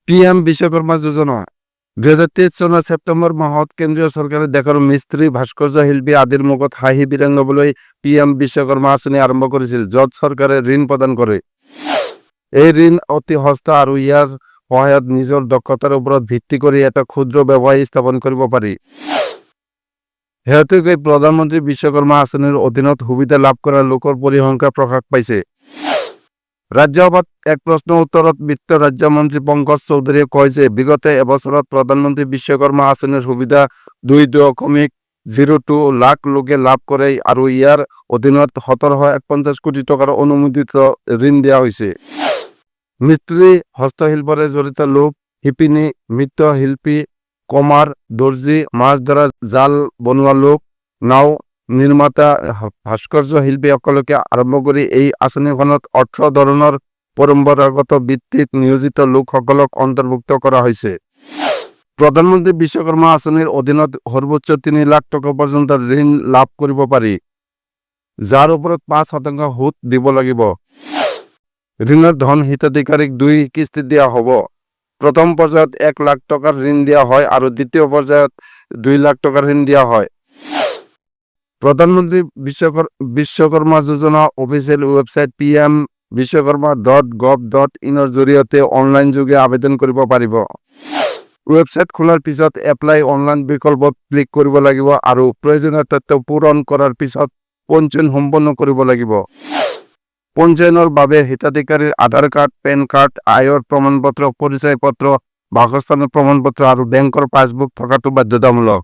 PM Vishwakarma যোজনা 2023 চনৰ ছেপ্টেম্বৰ মাহত কেন্দ্ৰীয় চৰকাৰে দেশৰ মিস্ত্ৰী, ভাস্কৰ্য শিল্পী আদিৰ মুখত হাঁহি বিৰঙাবলৈ পিএম বিশ্বকৰ্মা আঁচনি আৰম্ভ কৰিছিল, য'ত চৰকাৰে ঋণ প্ৰদান কৰে। এই ঋণ অতি সস্তা আৰু ইয়াৰ সহায়ত নিজৰ দক্ষতাৰ ওপৰত ভিত্তি কৰি এটা ক্ষুদ্ৰ ব্যৱসায় স্থাপন কৰিব পাৰি। শেহতীয়াকৈ প্ৰধানমন্ত্ৰী বিশ্বকৰ্মা আঁচনিৰ অধীনত সুবিধা লাভ কৰা লোকৰ পৰিসংখ্যা প্ৰকাশ পাইছে। ৰাজ্যসভাত এক প্ৰশ্নৰ উত্তৰত বিত্ত ৰাজ্যমন্ত্ৰী পংকজ চৌধুৰীয়ে কয় যে বিগত এবছৰত প্ৰধানমন্ত্ৰী বিশ্বকৰ্মা আঁচনিৰ সুবিধা 2.02 লাখ লোকে লাভ কৰে আৰু ইয়াৰ অধীনত 1741 কোটি টকাৰ অনুমোদিত ঋণ দিয়া হৈছে। মিস্ত্ৰী, হস্তশিল্পৰে জড়িত লোক, শিপিনী, মৃৎশিল্পী, কমাৰ, দৰ্জী, মাছ ধৰা, জাল বনোৱা লোক, নাও নিৰ্মাতা, ভাস্কৰ্য শিল্পীসকলকে আৰম্ভ কৰি এই আঁচনিখনত 18 ধৰণৰ পৰম্পৰাগত বৃত্তিত নিয়োজিত লোকসকলক অন্তৰ্ভুক্ত কৰা হৈছে। প্ৰধানমন্ত্ৰী বিশ্বকৰ্মা আঁচনিৰ অধীনত সৰ্বোচ্চ 3 লাখ টকা পৰ্যন্ত ঋণ লাভ কৰিব পাৰি, যাৰ ওপৰত 5% সুত দিব লাগিব। ঋণৰ ধন হিতাধিকাৰীক 2 কিস্তিত দিয়া হ'ব। প্ৰথম পৰ্যায়ত 1 লাখ টকাৰ ঋণ দিয়া হয় আৰু দ্বিতীয় পৰ্যায়ত 2 লাখ টকাৰ ঋণ দিয়া হয়। প্ৰধানমন্ত্ৰী বিশ্বকৰ্মা যোজনা অফিচিয়েল ৱেবছাইট pmvishwakarma.gov.in ৰ জৰিয়তে অনলাইন যোগে আবেদন কৰিব পাৰিব। ৱেবছাইট খোলাৰ পিছত এপ্লাই অনলাইন বিকল্পত ক্লিক কৰিব লাগিব আৰু প্ৰয়োজনীয় তথ্য পূৰণ কৰাৰ পিছত পঞ্জীয়ন সম্পন্ন কৰিব লাগিব। পঞ্জীয়নৰ বাবে হিতাধিকাৰীৰ আধাৰ কাৰ্ড, পেন কাৰ্ড, আয়ৰ প্ৰমাণপত্ৰ, পৰিচয় পত্ৰ, বাসস্থানৰ প্ৰমাণপত্ৰ আৰু বেংকৰ পাছবুক থকাটো বাধ্যতামূলক।